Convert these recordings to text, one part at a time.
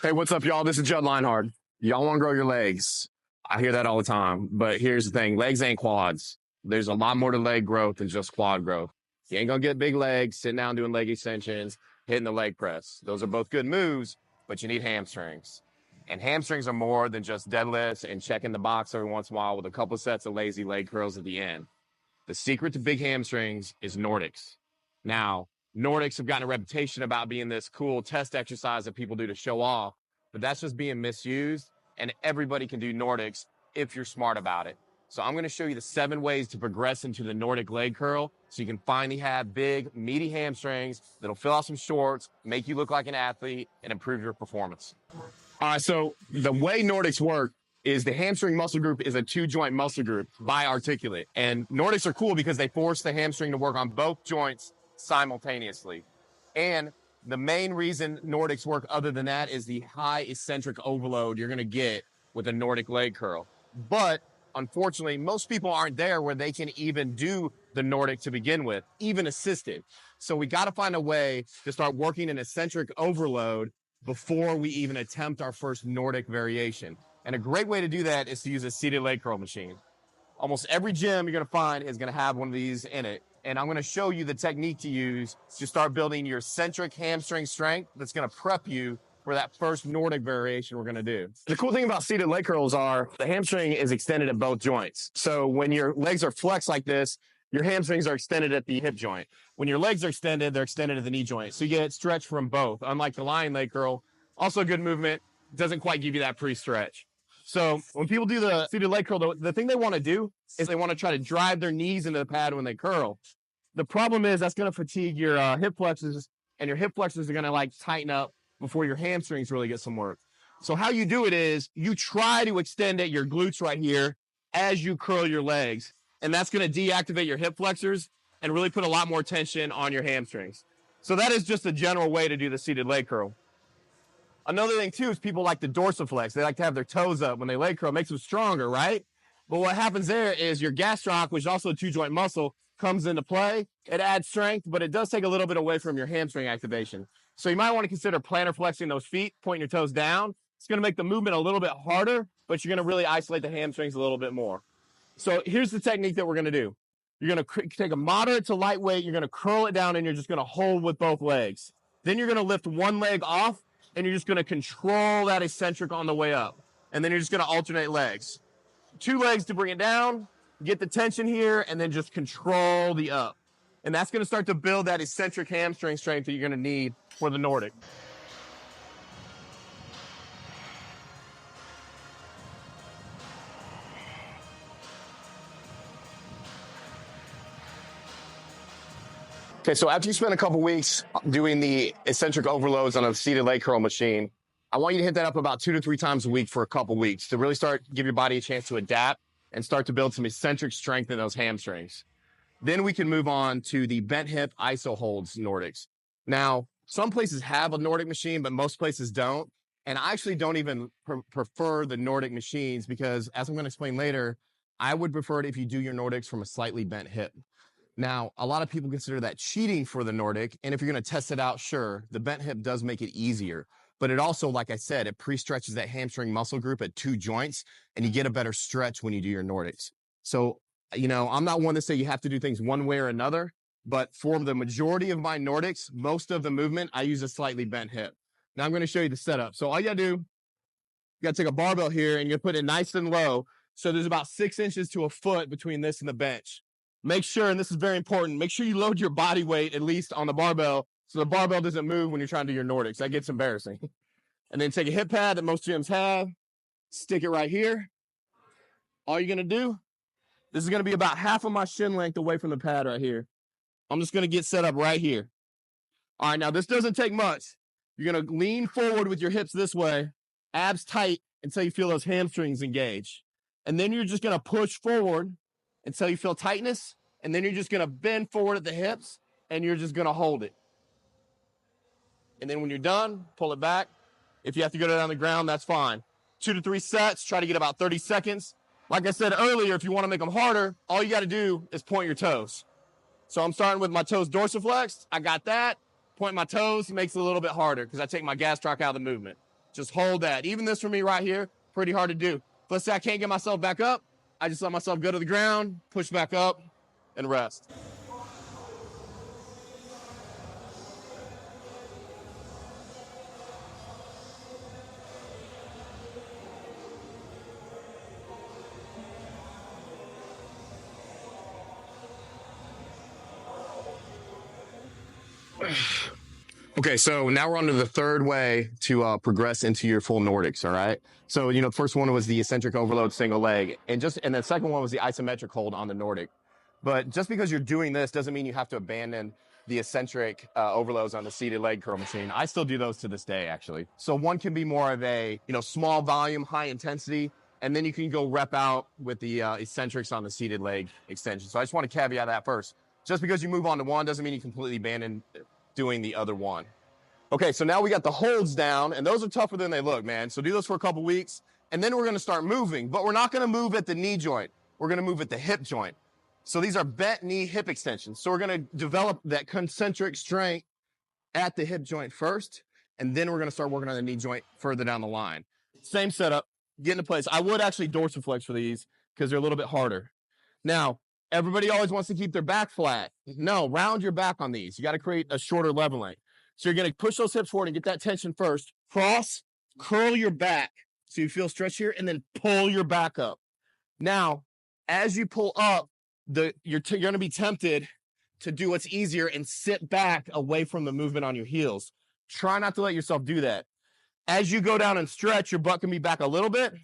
Hey, what's up, y'all? This is Judd Linehard. Y'all want to grow your legs. I hear that all the time, but here's the thing. Legs ain't quads. There's a lot more to leg growth than just quad growth. You ain't going to get big legs sitting down doing leg extensions, hitting the leg press. Those are both good moves, but you need hamstrings. And hamstrings are more than just deadlifts and checking the box every once in a while with a couple sets of lazy leg curls at the end. The secret to big hamstrings is Nordics. Now, Nordics have gotten a reputation about being this cool test exercise that people do to show off, but that's just being misused, and everybody can do Nordics if you're smart about it. So I'm going to show you the 7 ways to progress into the Nordic leg curl so you can finally have big, meaty hamstrings that'll fill out some shorts, make you look like an athlete, and improve your performance. All right, so the way Nordics work is the hamstring muscle group is a 2-joint muscle group, biarticulate. And Nordics are cool because they force the hamstring to work on both joints simultaneously. And the main reason Nordics work other than that is the high eccentric overload you're going to get with a Nordic leg curl. But unfortunately, most people aren't there where they can even do the Nordic to begin with, even assisted. So we got to find a way to start working an eccentric overload before we even attempt our first Nordic variation. And a great way to do that is to use a seated leg curl machine. Almost every gym you're going to find is going to have one of these in it. And I'm going to show you the technique to use to start building your eccentric hamstring strength that's going to prep you for that first Nordic variation we're going to do. The cool thing about seated leg curls are the hamstring is extended at both joints. So when your legs are flexed like this, your hamstrings are extended at the hip joint. When your legs are extended, they're extended at the knee joint. So you get stretch from both. Unlike the lion leg curl, also a good movement, doesn't quite give you that pre-stretch. So when people do the seated leg curl, the thing they want to do is they want to try to drive their knees into the pad when they curl. The problem is that's going to fatigue your hip flexors, and your hip flexors are going to like tighten up before your hamstrings really get some work. So how you do it is you try to extend at your glutes right here as you curl your legs, and that's going to deactivate your hip flexors and really put a lot more tension on your hamstrings. So that is just a general way to do the seated leg curl. Another thing, too, is people like to dorsiflex. They like to have their toes up when they leg curl. It makes them stronger, right? But what happens there is your gastroc, which is also a 2-joint muscle, comes into play. It adds strength, but it does take a little bit away from your hamstring activation. So you might want to consider plantar flexing those feet, pointing your toes down. It's going to make the movement a little bit harder, but you're going to really isolate the hamstrings a little bit more. So here's the technique that we're going to do. You're going to take a moderate to lightweight. You're going to curl it down, and you're just going to hold with both legs. Then you're going to lift one leg off, and you're just going to control that eccentric on the way up. And then you're just going to alternate legs. 2 legs to bring it down, get the tension here, and then just control the up. And that's going to start to build that eccentric hamstring strength that you're going to need for the Nordic. Okay, so after you spend a couple weeks doing the eccentric overloads on a seated leg curl machine, I want you to hit that up about 2 to 3 times a week for a couple weeks to really start, give your body a chance to adapt and start to build some eccentric strength in those hamstrings. Then we can move on to the bent hip iso holds Nordics. Now, some places have a Nordic machine, but most places don't. And I actually don't even prefer the Nordic machines because, as I'm going to explain later, I would prefer it if you do your Nordics from a slightly bent hip. Now, a lot of people consider that cheating for the Nordic, and if you're going to test it out, sure, the bent hip does make it easier. But it also, like I said, it pre-stretches that hamstring muscle group at 2 joints, and you get a better stretch when you do your Nordics. So, you know, I'm not one to say you have to do things one way or another, but for the majority of my Nordics, most of the movement, I use a slightly bent hip. Now I'm going to show you the setup. So all you got to do, you got to take a barbell here, and you're going to put it nice and low. So there's about 6 inches to a foot between this and the bench. Make sure, and this is very important, make sure you load your body weight at least on the barbell so the barbell doesn't move when you're trying to do your Nordics. That gets embarrassing. And then take a hip pad that most gyms have, stick it right here. All you're going to do, this is going to be about half of my shin length away from the pad right here. I'm just going to get set up right here. All right, now this doesn't take much. You're going to lean forward with your hips this way, abs tight until you feel those hamstrings engage. And then you're just going to push forward until you feel tightness, and then you're just going to bend forward at the hips, and you're just going to hold it. And then when you're done, pull it back. If you have to go down the ground, that's fine. 2 to 3 sets, try to get about 30 seconds. Like I said earlier, if you want to make them harder, all you got to do is point your toes. So I'm starting with my toes dorsiflexed. I got that. Point my toes makes it a little bit harder because I take my gastroc out of the movement. Just hold that. Even this for me right here, pretty hard to do. Let's say I can't get myself back up. I just let myself go to the ground, push back up, and rest. Okay, so now we're on to the third way to progress into your full Nordics, all right? So, the first one was the eccentric overload single leg, and the second one was the isometric hold on the Nordic. But just because you're doing this doesn't mean you have to abandon the eccentric overloads on the seated leg curl machine. I still do those to this day, actually. So one can be more of a, small volume, high intensity, and then you can go rep out with the eccentrics on the seated leg extension. So I just want to caveat that first. Just because you move on to one doesn't mean you completely abandon doing the other one. Okay, so now we got the holds down, and those are tougher than they look, man. So do those for a couple weeks, and then we're going to start moving. But we're not going to move at the knee joint. We're going to move at the hip joint. So these are bent knee hip extensions. So we're going to develop that concentric strength at the hip joint first, and then we're going to start working on the knee joint further down the line. Same setup, get into place. I would actually dorsiflex for these because they're a little bit harder. Now, everybody always wants to keep their back flat. No, round your back on these. You got to create a shorter level length. So you're going to push those hips forward and get that tension first. Cross, curl your back so you feel stretch here, and then pull your back up. Now, as you pull up, you're going to be tempted to do what's easier and sit back away from the movement on your heels. Try not to let yourself do that. As you go down and stretch, your butt can be back a little bit,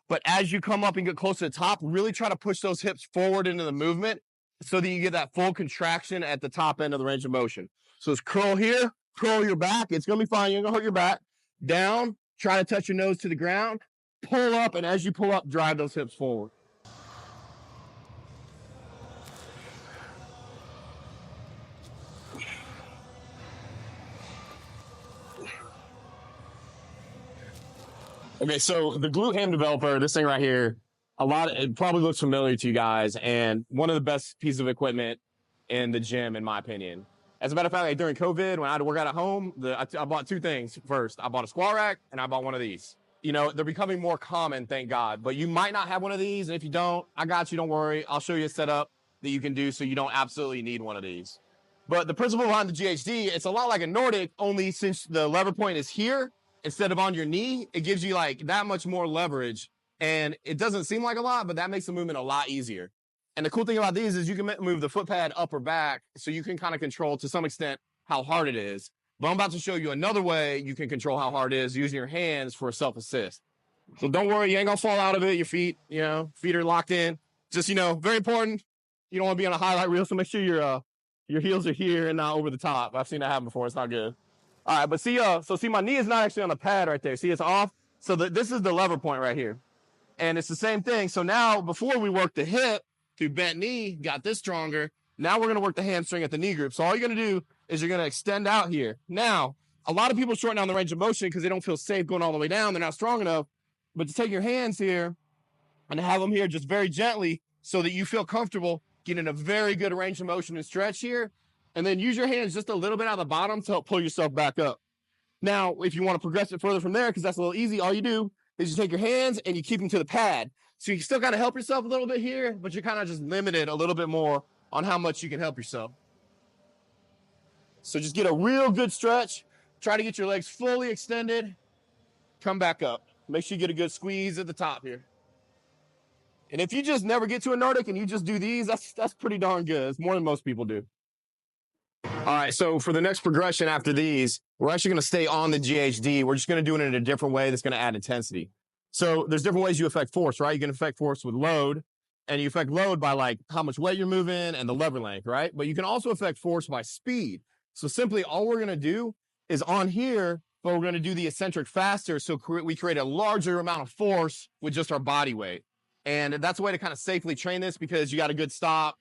but as you come up and get close to the top, really try to push those hips forward into the movement so that you get that full contraction at the top end of the range of motion. So it's curl here, curl your back. It's going to be fine. You're going to hurt your back. Down, try to touch your nose to the ground, pull up, and as you pull up, drive those hips forward. Okay, so the glute ham developer, this thing right here, it probably looks familiar to you guys, and one of the best pieces of equipment in the gym, in my opinion. As a matter of fact, like during COVID, when I had to work out at home, I bought two things first. I bought a squat rack, and I bought one of these. They're becoming more common, thank God, but you might not have one of these, and if you don't, I got you, don't worry. I'll show you a setup that you can do so you don't absolutely need one of these. But the principle behind the GHD, it's a lot like a Nordic, only since the lever point is here, instead of on your knee, it gives you like that much more leverage. And it doesn't seem like a lot, but that makes the movement a lot easier. And the cool thing about these is you can move the foot pad up or back, so you can kind of control to some extent how hard it is. But I'm about to show you another way you can control how hard it is using your hands for a self-assist. So don't worry, you ain't gonna fall out of it. Your feet, feet are locked in. Just, very important. You don't want to be on a highlight reel, so make sure your heels are here and not over the top. I've seen that happen before. It's not good. All right, but see, my knee is not actually on the pad right there. See, it's off. So this is the lever point right here. And it's the same thing. So now, before we work the hip through bent knee, got this stronger. Now we're going to work the hamstring at the knee group. So all you're going to do is you're going to extend out here. Now, a lot of people shorten down the range of motion because they don't feel safe going all the way down. They're not strong enough. But to take your hands here and have them here just very gently so that you feel comfortable getting a very good range of motion and stretch here. And then use your hands just a little bit out of the bottom to help pull yourself back up. Now, if you want to progress it further from there, because that's a little easy, all you do is you take your hands and you keep them to the pad. So you still got to help yourself a little bit here, but you're kind of just limited a little bit more on how much you can help yourself. So just get a real good stretch. Try to get your legs fully extended. Come back up. Make sure you get a good squeeze at the top here. And if you just never get to a Nordic and you just do these, that's pretty darn good. It's more than most people do. All right, so for the next progression after these, we're actually going to stay on the GHD. We're just going to do it in a different way that's going to add intensity. So there's different ways you affect force, right? You can affect force with load, and you affect load by like how much weight you're moving and the lever length, right? But you can also affect force by speed. So simply all we're going to do is on here, but we're going to do the eccentric faster, so we create a larger amount of force with just our body weight. And that's a way to kind of safely train this because you got a good stop.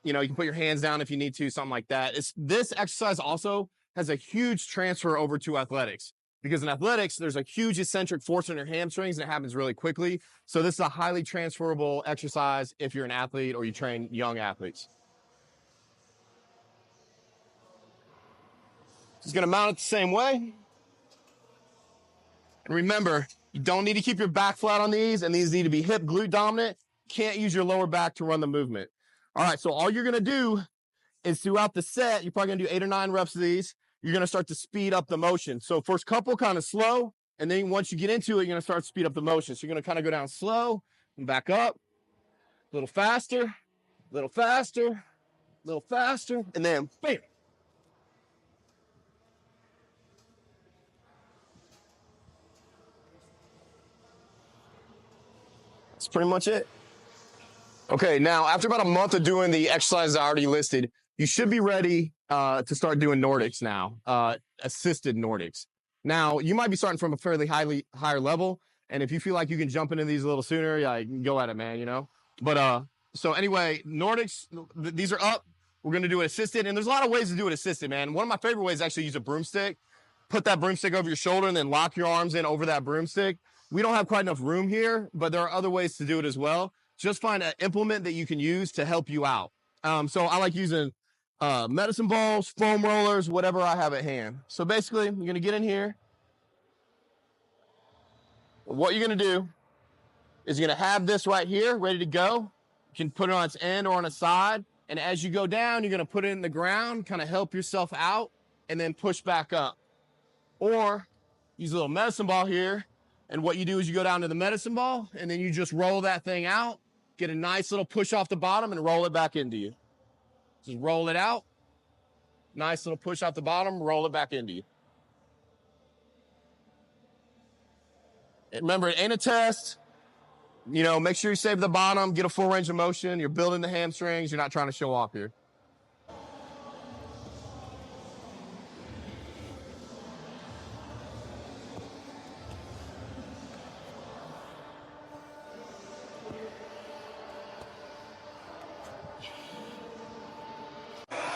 You can put your hands down if you need to, something like that. This exercise also has a huge transfer over to athletics because in athletics, there's a huge eccentric force on your hamstrings and it happens really quickly. So this is a highly transferable exercise if you're an athlete or you train young athletes. Just going to mount it the same way. And remember, you don't need to keep your back flat on these, and these need to be hip glute dominant. Can't use your lower back to run the movement. All right, so all you're gonna do is throughout the set, you're probably gonna do 8 or 9 reps of these. You're gonna start to speed up the motion. So first couple kind of slow, and then once you get into it, you're gonna start to speed up the motion. So you're gonna kind of go down slow and back up, a little faster, a little faster, a little faster, and then bam. That's pretty much it. Okay, now after about a month of doing the exercises I already listed, you should be ready to start doing Nordics now, assisted Nordics. Now, you might be starting from a fairly higher level, and if you feel like you can jump into these a little sooner, yeah, you can go at it, man, you know? But, so anyway, Nordics, these are up. We're going to do it assisted, and there's a lot of ways to do it assisted, man. One of my favorite ways is actually use a broomstick. Put that broomstick over your shoulder and then lock your arms in over that broomstick. We don't have quite enough room here, but there are other ways to do it as well. Just find an implement that you can use to help you out. So I like using medicine balls, foam rollers, whatever I have at hand. So basically, you're going to get in here. What you're going to do is you're going to have this right here ready to go. You can put it on its end or on its side. And as you go down, you're going to put it in the ground, kind of help yourself out, and then push back up. Or use a little medicine ball here. And what you do is you go down to the medicine ball, and then you just roll that thing out, get a nice little push off the bottom, and roll it back into you. Just roll it out. Nice little push off the bottom, roll it back into you. And remember, it ain't a test. You know, make sure you save the bottom, get a full range of motion. You're building the hamstrings. You're not trying to show off here.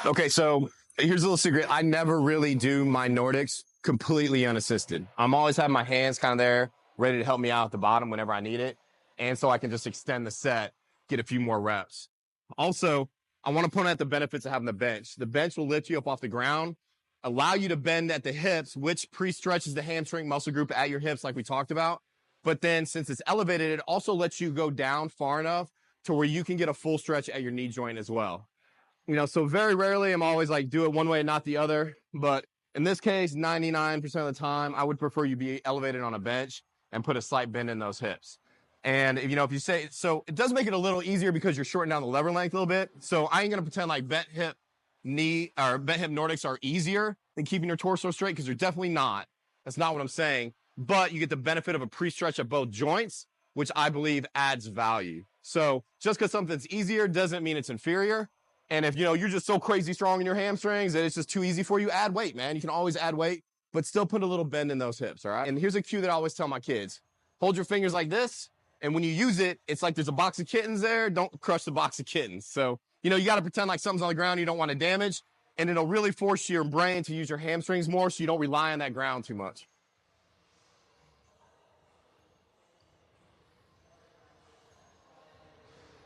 Okay, so here's a little secret. I never really do my Nordics completely unassisted. I'm always having my hands kind of there, ready to help me out at the bottom whenever I need it. And so I can just extend the set, get a few more reps. Also, I want to point out the benefits of having the bench. The bench will lift you up off the ground, allow you to bend at the hips, which pre-stretches the hamstring muscle group at your hips like we talked about. But then since it's elevated, it also lets you go down far enough to where you can get a full stretch at your knee joint as well. You know, so very rarely I'm always like, do it one way and not the other. But in this case, 99% of the time, I would prefer you be elevated on a bench and put a slight bend in those hips. And, you know, if you say, so it does make it a little easier because you're shortening down the lever length a little bit. So I ain't going to pretend like bent hip Nordics are easier than keeping your torso straight, because they're definitely not. That's not what I'm saying. But you get the benefit of a pre-stretch at both joints, which I believe adds value. So just because something's easier doesn't mean it's inferior. And if, you know, you're just so crazy strong in your hamstrings that it's just too easy for you, add weight, man. You can always add weight, but still put a little bend in those hips, all right? And here's a cue that I always tell my kids. Hold your fingers like this, and when you use it, it's like there's a box of kittens there. Don't crush the box of kittens. So, you know, you got to pretend like something's on the ground you don't want to damage, and it'll really force your brain to use your hamstrings more so you don't rely on that ground too much.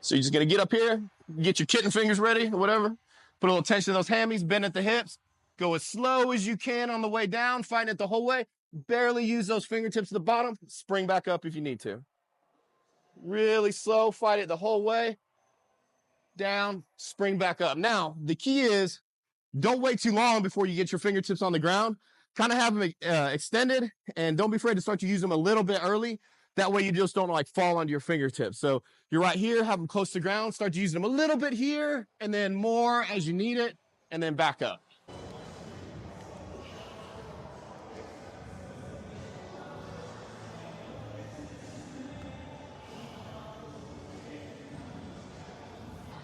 So you're just going to get up here, get your kitten fingers ready or whatever. Put a little tension in those hammies, bend at the hips. Go as slow as you can on the way down, fighting it the whole way. Barely use those fingertips at the bottom. Spring back up if you need to. Really slow, fight it the whole way. Down, spring back up. Now, the key is don't wait too long before you get your fingertips on the ground. Kind of have them extended, and don't be afraid to start to use them a little bit early. That way you just don't like fall onto your fingertips. So you're right here, have them close to the ground, start to use them a little bit here, and then more as you need it, and then back up.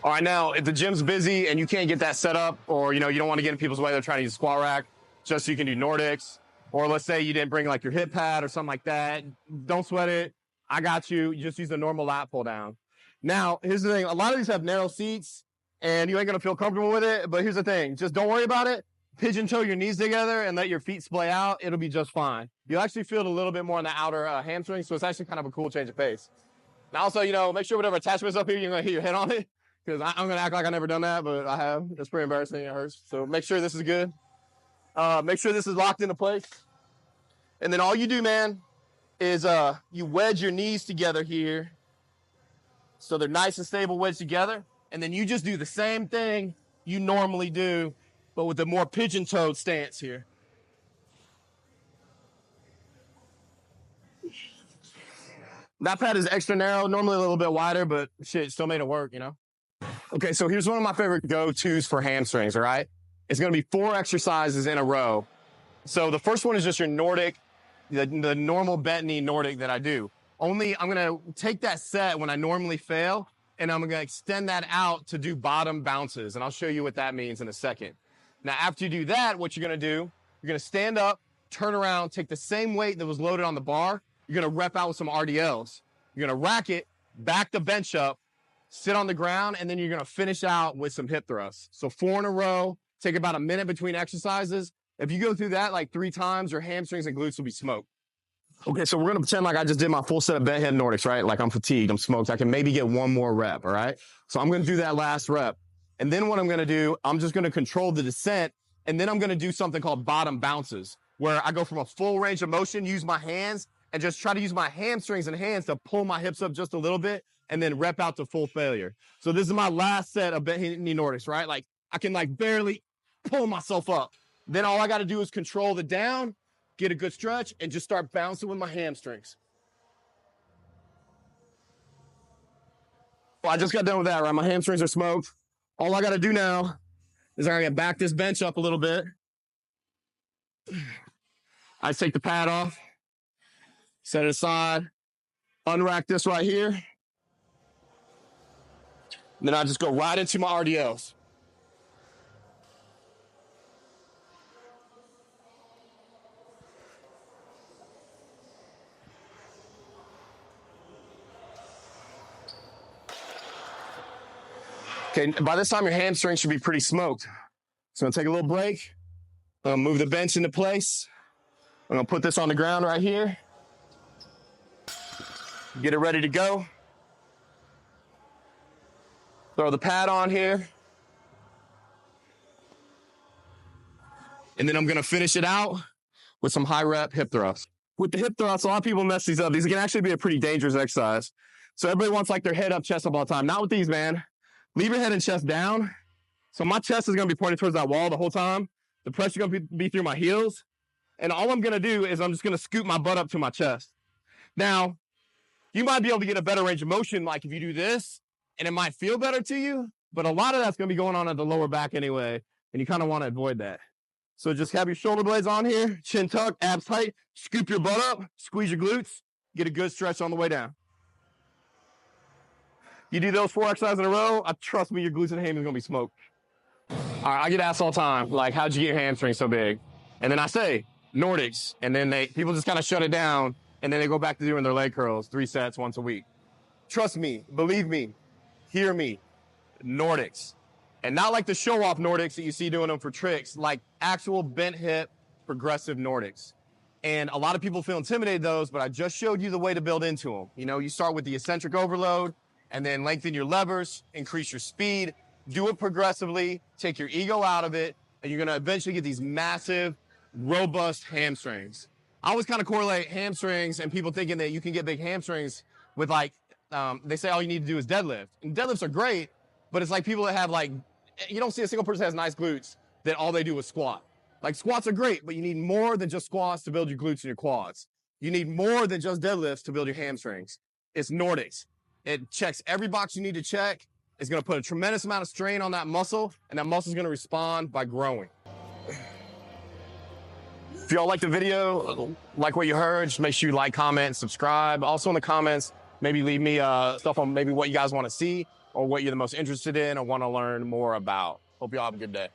All right, now, if the gym's busy and you can't get that set up, or, you know, you don't want to get in people's way, they're trying to use a squat rack, just so you can do Nordics, or let's say you didn't bring like your hip pad or something like that, don't sweat it. I got you. You just use a normal lat pull down. Now, here's the thing. A lot of these have narrow seats, and you ain't going to feel comfortable with it, but here's the thing. Just don't worry about it. Pigeon toe your knees together and let your feet splay out. It'll be just fine. You'll actually feel it a little bit more in the outer hamstring, so it's actually kind of a cool change of pace. Now, also, you know, make sure whatever attachment's up here, you're going to hit your head on it, because I'm going to act like I've never done that, but I have. It's pretty embarrassing. It hurts. So make sure this is good. Make sure this is locked into place. And then all you do, man, is you wedge your knees together here. So they're nice and stable wedged together. And then you just do the same thing you normally do, but with a more pigeon-toed stance here. That pad is extra narrow, normally a little bit wider, but shit, still made it work, you know? Okay, so here's one of my favorite go-tos for hamstrings, all right? It's gonna be 4 exercises in a row. So the first one is just your Nordic, the normal bent knee Nordic that I do. Only I'm gonna take that set when I normally fail, and I'm gonna extend that out to do bottom bounces, and I'll show you what that means in a second. Now, after you do that, what you're gonna do, you're gonna stand up, turn around, take the same weight that was loaded on the bar, you're gonna rep out with some RDLs. You're gonna rack it, back the bench up, sit on the ground, and then you're gonna finish out with some hip thrusts. So 4 in a row, take about a minute between exercises. If you go through that like 3 times, your hamstrings and glutes will be smoked. Okay, so we're gonna pretend like I just did my full set of bent head Nordics, right? Like I'm fatigued, I'm smoked. I can maybe get 1 more rep, all right? So I'm gonna do that last rep. And then what I'm gonna do, I'm just gonna control the descent, and then I'm gonna do something called bottom bounces, where I go from a full range of motion, use my hands, and just try to use my hamstrings and hands to pull my hips up just a little bit, and then rep out to full failure. So this is my last set of bent knee Nordics, right? Like I can like barely pull myself up. Then all I gotta do is control the down, get a good stretch, and just start bouncing with my hamstrings. Well, I just got done with that, right? My hamstrings are smoked. All I gotta do now is I gotta back this bench up a little bit. I take the pad off, set it aside, unrack this right here. And then I just go right into my RDLs. Okay, by this time your hamstring should be pretty smoked. So I'm gonna take a little break. I'm gonna move the bench into place. I'm gonna put this on the ground right here. Get it ready to go. Throw the pad on here. And then I'm gonna finish it out with some high rep hip thrusts. With the hip thrusts, a lot of people mess these up. These can actually be a pretty dangerous exercise. So everybody wants like their head up, chest up all the time. Not with these, man. Leave your head and chest down. So my chest is gonna be pointed towards that wall the whole time. The pressure is gonna be through my heels. And all I'm gonna do is I'm just gonna scoop my butt up to my chest. Now, you might be able to get a better range of motion like if you do this, and it might feel better to you, but a lot of that's gonna be going on at the lower back anyway, and you kind of wanna avoid that. So just have your shoulder blades on here, chin tucked, abs tight, scoop your butt up, squeeze your glutes, get a good stretch on the way down. You do those 4 exercises in a row, trust me, your glutes and hamstrings are gonna be smoked. All right, I get asked all the time, like, how'd you get your hamstrings so big? And then I say, Nordics. And then people just kind of shut it down, and then they go back to doing their leg curls, 3 sets once a week. Trust me, believe me, hear me, Nordics. And not like the show-off Nordics that you see doing them for tricks, like actual bent hip, progressive Nordics. And a lot of people feel intimidated those, but I just showed you the way to build into them. You know, you start with the eccentric overload, and then lengthen your levers, increase your speed, do it progressively, take your ego out of it, and you're gonna eventually get these massive, robust hamstrings. I always kind of correlate hamstrings and people thinking that you can get big hamstrings with like, they say all you need to do is deadlift. And deadlifts are great, but it's like people that have like, you don't see a single person that has nice glutes that all they do is squat. Like squats are great, but you need more than just squats to build your glutes and your quads. You need more than just deadlifts to build your hamstrings. It's Nordics. It checks every box you need to check. It's gonna put a tremendous amount of strain on that muscle, and that muscle is gonna respond by growing. If y'all like the video, like what you heard, just make sure you like, comment, and subscribe. Also in the comments, maybe leave me stuff on maybe what you guys wanna see or what you're the most interested in or wanna learn more about. Hope y'all have a good day.